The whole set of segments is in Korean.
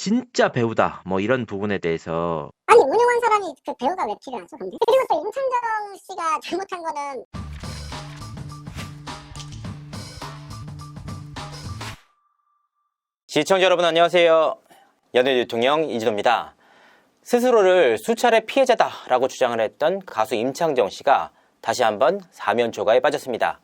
진짜 배우다 뭐 이런 부분에 대해서. 아니 운영한 사람이 그 배우가 왜 필요하죠? 근데 그리고 또 임창정 씨가 잘못한 거는 시청자 여러분 안녕하세요. 연예 대통령 이진호입니다. 스스로를 수차례 피해자다라고 주장을 했던 가수 임창정 씨가 다시 한번 사면초가에 빠졌습니다.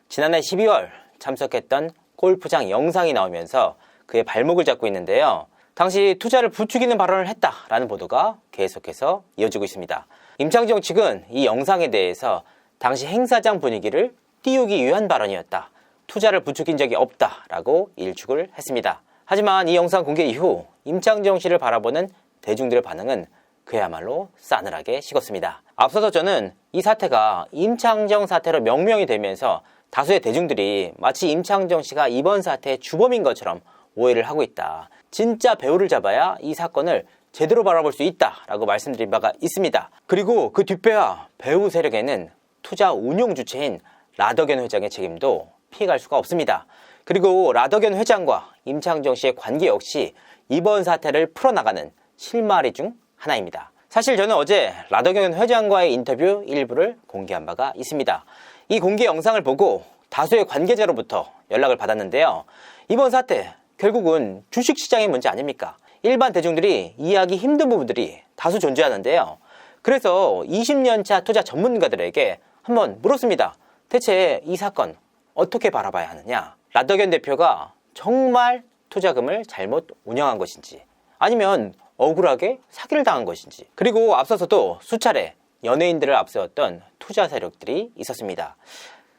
지난해 12월 참석했던 골프장 영상이 나오면서 그의 발목을 잡고 있는데요. 당시 투자를 부추기는 발언을 했다라는 보도가 계속해서 이어지고 있습니다. 임창정 측은 이 영상에 대해서 당시 행사장 분위기를 띄우기 위한 발언이었다. 투자를 부추긴 적이 없다라고 일축을 했습니다. 하지만 이 영상 공개 이후 임창정 씨를 바라보는 대중들의 반응은 그야말로 싸늘하게 식었습니다. 앞서서 저는 이 사태가 임창정 사태로 명명이 되면서 다수의 대중들이 마치 임창정 씨가 이번 사태의 주범인 것처럼 오해를 하고 있다. 진짜 배우를 잡아야 이 사건을 제대로 바라볼 수 있다라고 말씀드린 바가 있습니다. 그리고 그 뒷배와 배우 세력에는 투자 운용 주체인 라더견 회장의 책임도 피해갈 수가 없습니다. 그리고 라더견 회장과 임창정 씨의 관계 역시 이번 사태를 풀어나가는 실마리 중 하나입니다. 사실 저는 어제 라더견 회장과의 인터뷰 일부를 공개한 바가 있습니다. 이 공개 영상을 보고 다수의 관계자로부터 연락을 받았는데요. 이번 사태 결국은 주식시장의 문제 아닙니까? 일반 대중들이 이해하기 힘든 부분들이 다수 존재하는데요. 그래서 20년차 투자 전문가들에게 한번 물었습니다. 대체 이 사건 어떻게 바라봐야 하느냐? 라더견 대표가 정말 투자금을 잘못 운영한 것인지 아니면 억울하게 사기를 당한 것인지, 그리고 앞서서도 수차례 연예인들을 앞세웠던 투자 세력들이 있었습니다.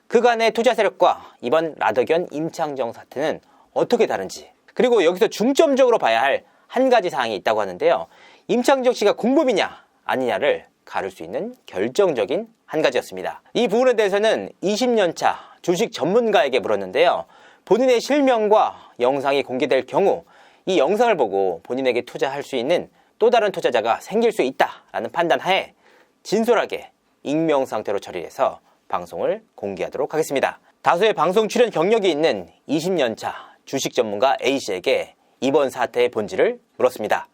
그간의 투자 세력과 이번 라더견 임창정 사태는 어떻게 다른지, 그리고 여기서 중점적으로 봐야 할 한 가지 사항이 있다고 하는데요. 임창정 씨가 공범이냐 아니냐를 가를 수 있는 결정적인 한 가지였습니다. 이 부분에 대해서는 20년차 주식 전문가에게 물었는데요. 본인의 실명과 영상이 공개될 경우 이 영상을 보고 본인에게 투자할 수 있는 또 다른 투자자가 생길 수 있다라는 판단하에 진솔하게 익명 상태로 처리해서 방송을 공개하도록 하겠습니다. 다수의 방송 출연 경력이 있는 20년차 주식 전문가 A씨에게 이번 사태의 본질을 물었습니다.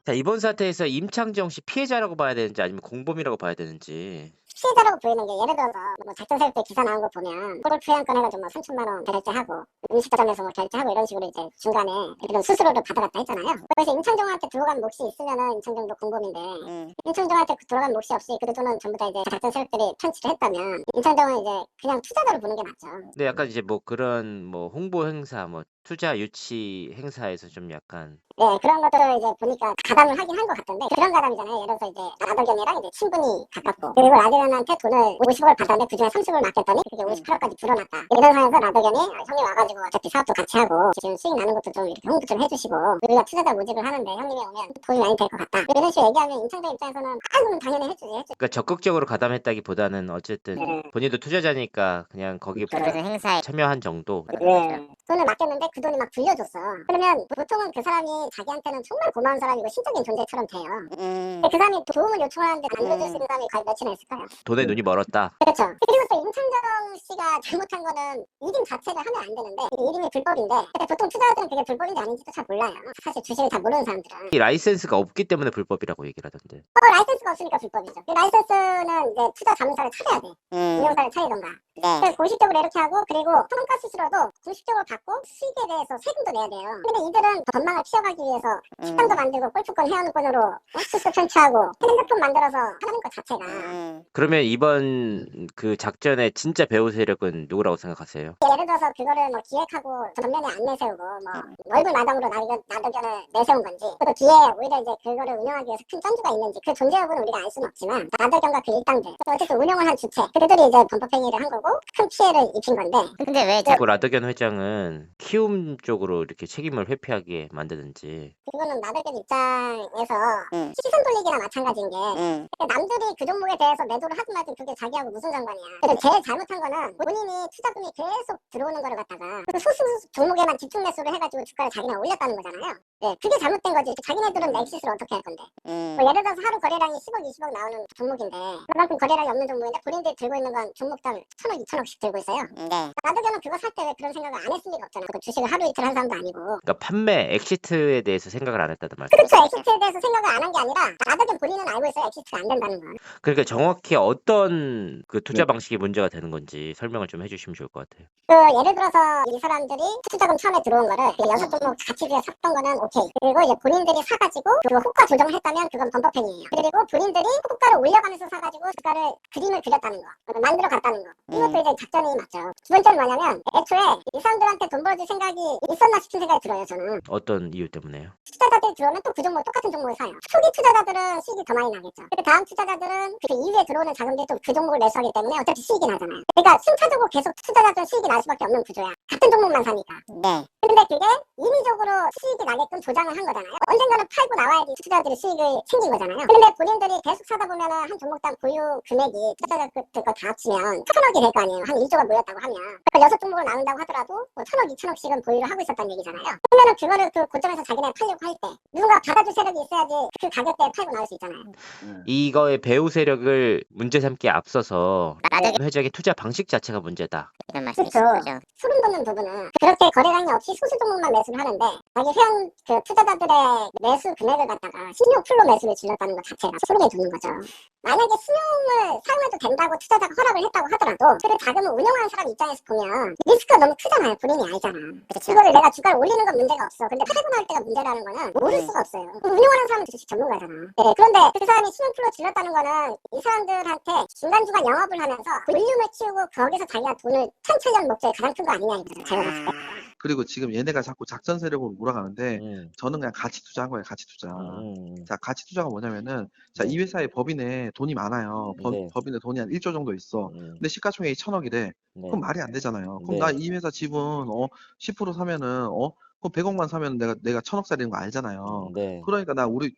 자, 이번 사태에서 임창정 씨 피해자라고 봐야 되는지 아니면 공범이라고 봐야 되는지. 피해자라고 보이는 게 예를 들어서 뭐 작전 세력 때 기사 나온 거 보면 골프 회원권 해가지고 뭐 3천만 원 결제하고 음식점에서 뭐 결제하고 이런 식으로 이제 중간에 이런 수수료를 받아갔다 했잖아요. 그래서 임창정한테 들어간 몫이 있으면은 임창정도 공범인데 임창정한테 들어간 몫이 없이 그 돈은 전부 다 이제 작전 세력들이 편취를 했다면 임창정은 이제 그냥 투자자로 보는 게 맞죠. 근데 약간 이제 뭐 그런 뭐 홍보 행사, 뭐 투자 유치 행사에서 좀 약간 네, 그런 것들을 이제 보니까 가담을 하긴 한 것 같던데 그런 가담이잖아요. 예를 들어서 이제 라더견이랑 이제 친분이 가깝고 그리고 라더견한테 돈을 50억을 받았는데 그중에 30억을 맡겼더니 그게 58억까지 불어났다. 이런 상황에서 라더견이 형님 와가지고 어차피 사업도 같이 하고 지금 수익 나는 것도 좀 이렇게 홍보 좀 해주시고 우리가 투자자 모집을 하는데 형님이 오면 도움이 많이 될 것 같다. 이런 식으로 얘기하면 임창정 입장에서는 그럼 당연히 해주지. 그러니까 적극적으로 가담했다기보다는 어쨌든 네. 본인도 투자자니까 그냥 거기 무슨 행사에 참여한 정도. 네. 돈을 맡겼는데 그 돈이 막 불려줬어. 그러면 보통은 그 사람이 자기한테는 정말 고마운 사람이고 신적인 존재처럼 돼요. 근데 그 사람이 도움을 요청하는데 안 줘줄 수 있는 사람이 과연 몇이나 있을까요? 돈에 눈이 멀었다. 그렇죠. 그리고 또 임창정 씨가 잘못한 거는 이름 자체를 하면 안 되는데 이게 이름이 불법인데 근데 보통 투자자들은 그게 불법인지 아닌지도 잘 몰라요. 사실 주식을 다 모르는 사람들은. 이 라이센스가 없기 때문에 불법이라고 얘기를 하던데. 라이센스가 없으니까 불법이죠. 그 라이센스는 이제 투자 자문사를 차려야 돼. 운영사를 차리던가. 네. 그래서 공식적으로 이렇게 하고 그리고 평가 수수료도 공식적으로 받고 수익에 대해서 세금도 내야 돼요. 근데 이들은 전망을 키워가기 위해서 식당도 만들고 골프권 회원권으로 수수 편취하고 핸드폰 만들어서 하는 것 자체가 그러면 이번 그 작전의 진짜 배우 세력은 누구라고 생각하세요? 예를 들어서 그거를 뭐 기획하고 전면에 안 내세우고 뭐 넓은 마당으로 나더견을 내세운 건지 또 뒤에 오히려 이제 그거를 운영하기 위해서 큰 쩐주가 있는지 그 존재 여부는 우리가 알 수는 없지만 나더견과 그 일당들 또 어쨌든 운영을 한 주체 그들이 이제 범법행위를 한 거고 큰 피해를 입힌 건데 근데 왜 그 라더견 회장은 키움 쪽으로 이렇게 책임을 회피하게 만드는지. 그거는 나더견 입장에서 시선 돌리기나 마찬가지인 게 남들이 그 종목에 대해서 매도를 하든 말든 그게 자기하고 무슨 상관이야. 근데 제일 잘못한 거는 본인이 투자금이 계속 들어오는 거를 갖다가 그 소수 종목에만 집중 매수를 해가지고 주가를 자기가 올렸다는 거잖아요. 네, 그게 잘못된 거지. 자기네들은 엑시스를 어떻게 할 건데. 뭐 예를 들어서 하루 거래량이 10억, 20억 나오는 종목인데 그만큼 거래량이 없는 종목인데 본인들이 들고 있는 건 종목당 1,000억, 2,000억씩 들고 있어요. 네. 나더견은 그거 살 때 왜 그런 생각을 안 했습니까? 리가 없잖아. 그 주식을 하루 이틀 한 사람도 아니고. 그러니까 판매 엑시트에 대해서 생각을 안 했다는 말씀. 그렇죠. 엑시트에 대해서 생각을 안 한 게 아니라 라더견 본인은 알고 있어요. 엑시트가 안 된다는 걸. 그러니까 정확히 어떤 그 투자 네. 방식이 문제가 되는 건지 설명을 좀 해주시면 좋을 것 같아요. 그 예를 들어서 이 사람들이 투자금 처음에 들어온 거를 그 6종목 같이 샀던 거는 오케이. 그리고 이제 본인들이 사가지고 그 호가 조정을 했다면 그건 범법행위예요. 그리고 본인들이 호가를 올려가면서 사가지고 주가를 그림을 그렸다는 거, 만들어 갔다는 거. 이것도 이제 작전이 맞죠. 두 번째는 뭐냐면 애초에 이 사람들한테 돈 벌어줄 생각이 있었나 싶은 생각이 들어요. 저는. 어떤 이유 때문에요? 투자자들이 들어오면 또 그 종목 똑같은 종목을 사요. 초기 투자자들은 수익이 더 많이 나겠죠. 그 다음 투자자들은 그 이후에 들어오는 자금들이 또 그 종목을 매수하기 때문에 어차피 수익이 나잖아요. 그러니까 순차적으로 계속 투자자들은 수익이 날 수밖에 없는 구조야. 같은 종목만 사니까. 네. 근데 그게 인위적으로 수익이 나게끔 조장을 한 거잖아요. 언젠가는 팔고 나와야지 투자자들이 수익을 챙긴 거잖아요. 그런데 본인들이 계속 사다 보면은 한 종목당 보유 금액이 투자자들 거 다 합치면 1,000억이 될 거 아니에요. 한 1조가 모였다고 하면. 그러니까 6종목을 나눈다고 하더라도 뭐 1,000억, 2,000억씩은 보유를 하고 있었다는 얘기잖아요. 그러면은 그거를 그 고점에서 자기네 팔려고 할 때 누군가 받아줄 세력이 있어야지 그 가격대에 팔고 나올 수 있잖아요. 이거의 배후 세력을 문제 삼기에 앞서서 회장의 투자 방식 자체가 문제다. 이런 말씀이신 그렇죠. 거죠. 소름 돋는 부분은 그렇게 거래량이 없이 소수 종목만 매수를 하는데 자기 회원 그 투자자들의 매수 금액을 갖다가 신용 풀로 매수를 질렀다는 것 자체가 소름이 돋는 거죠. 만약에 신용을 사용해도 된다고 투자자가 허락을 했다고 하더라도 그 자금을 운영하는 사람 입장에서 보면 리스크가 너무 크잖아요. 본인이 알잖아. 그렇죠. 이거를 내가 주가를 올리는 건 문제가 없어. 근데 팔고 나올 때가 문제라는 거는 모를 수가 없어요. 운영하는 사람은 주식 전문가잖아. 네, 그런데 그 사람이 신용 풀로 질렀다는 거는 이 사람들한테 중간중간 영업을 하면서 볼륨을 키우고 거기서 자기가 돈을 천천히 목적이 가장 큰 거 아니냐 이거죠. 제가 봤을 때. 그리고 지금 얘네가 자꾸 작전 세력으로 몰아가는데 저는 그냥 가치 투자한 거예요. 가치 투자. 자, 가치 투자가 뭐냐면은 자, 이 회사의 법인에 돈이 많아요. 네. 법인에 돈이 한 1조 정도 있어. 근데 시가총액이 1,000억이래. 그럼 말이 안 되잖아요. 그럼 네. 나 이 회사 지분 10% 사면은 그럼 100억만 사면 내가 1,000억짜리인 거 알잖아요. 네. 그러니까 나 우리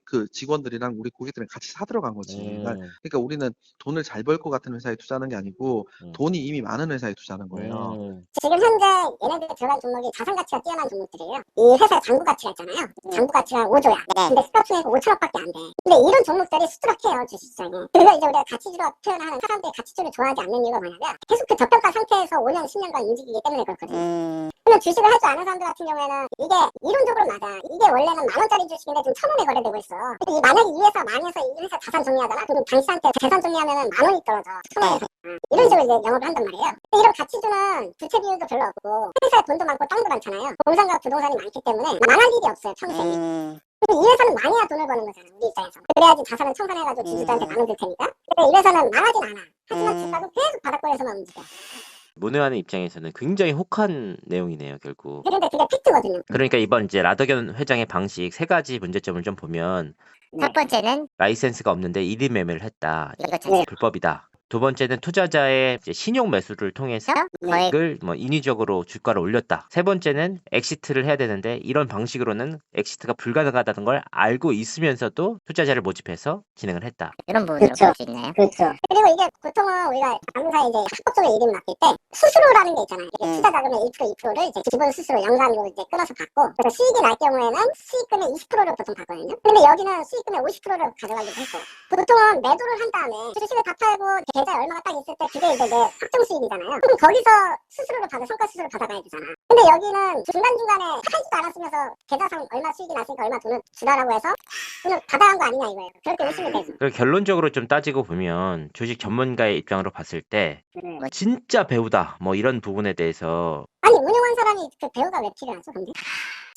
그 직원들이랑 우리 고객들이랑 같이 사 들어간 거지. 그러니까 우리는 돈을 잘 벌 것 같은 회사에 투자하는 게 아니고 돈이 이미 많은 회사에 투자하는 거예요. 지금 현재 얘네들 들어간 종목이 자산 가치가 뛰어난 종목들이에요. 이 회사의 장부 가치가 있잖아요. 장부 가치가 5조야. 근데 시가총액이 5천억밖에 안 돼. 근데 이런 종목들이 수두룩해요, 주식시장에. 그래서 이제 우리가 가치주라고 표현하는 사람들이 가치주를 좋아하지 않는 이유가 뭐냐면 계속 그 저평가 상태에서 5년, 10년간 움직이기 때문에 그렇거든요. 그러면 주식을 할 줄 아는 사람들 같은 경우에는 이게 이론적으로 맞아. 이게 원래는 10,000원짜리 주식인데 지금 1,000원에 거래되고 있어. 근데 만약에 이 회사 만에서 이 회사 자산 정리하잖아. 그럼 당신한테 재산 정리하면은 10,000원이 떨어져. 1,000원에서. 이런 식으로 이제 영업을 한단 말이에요. 근데 이런 가치주는 부채 비율도 별로 없고 회사에 돈도 많고 땅도 많잖아요. 공장과 부동산이 많기 때문에 망할 일이 없어요, 평생에. 근데 이 회사는 망해야 돈을 버는 거잖아, 우리 입장에서. 그래야지 자산을 청산해가지고 주주들한테 나눠줄 테니까. 근데 이 회사는 망하진 않아. 하지만 주가도 계속 바닥권에서만 움직여. 문의하는 입장에서는 굉장히 혹한 내용이네요, 결국. 그런데 그게 팩트거든요. 그러니까 이번 이제 라더견 회장의 방식 세 가지 문제점을 좀 보면 첫 번째는 라이센스가 없는데 1인 매매를 했다. 이거 자체 불법이다. 두 번째는 투자자의 이제 신용 매수를 통해서 거의 이걸 뭐 인위적으로 주가를 올렸다. 세 번째는 엑시트를 해야 되는데 이런 방식으로는 엑시트가 불가능하다는 걸 알고 있으면서도 투자자를 모집해서 진행을 했다. 이런 부분으로 그렇죠. 볼 수 있나요? 그렇죠. 그리고 이게 보통은 우리가 항상 이제 합법적으로 이름 맡길 때 수수료라는 게 있잖아요. 이게 투자 자금의 1%, 2%를 이제 기본 수수료 연간으로 이제 끊어서 받고, 그래서 수익이 날 경우에는 수익금의 20%를 보통 받거든요. 근데 여기는 수익금의 50%를 가져가기도 했고, 보통은 매도를 한 다음에 주식을 다 팔고 계좌에 얼마가 딱 있을 때 그게 이제 내 확정 수익이잖아요. 그럼 거기서 수수료를 받아 성과 수수료를 받아가야 되잖아. 근데 여기는 중간중간에 팔지도 않았으면서 계좌상 얼마 수익이 났으니까 얼마 돈을 주라라고 해서 돈을 받아간 거 아니냐 이거예요. 그렇게 의심이 돼서. 그리고 결론적으로 좀 따지고 보면 주식 전문가의 입장으로 봤을 때 네. 진짜 배우다 뭐 이런 부분에 대해서 아니 운영한 사람이 그 배우가 왜 필요하죠? 근데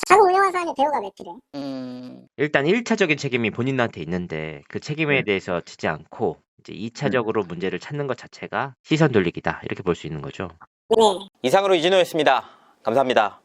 자금 운영한 사람이 배우가 왜 필요해? 일단 1차적인 책임이 본인한테 있는데 그 책임에 대해서 지지 않고 이제 2차적으로 문제를 찾는 것 자체가 시선 돌리기다 이렇게 볼 수 있는 거죠. 네. 이상으로 이진호였습니다. 감사합니다.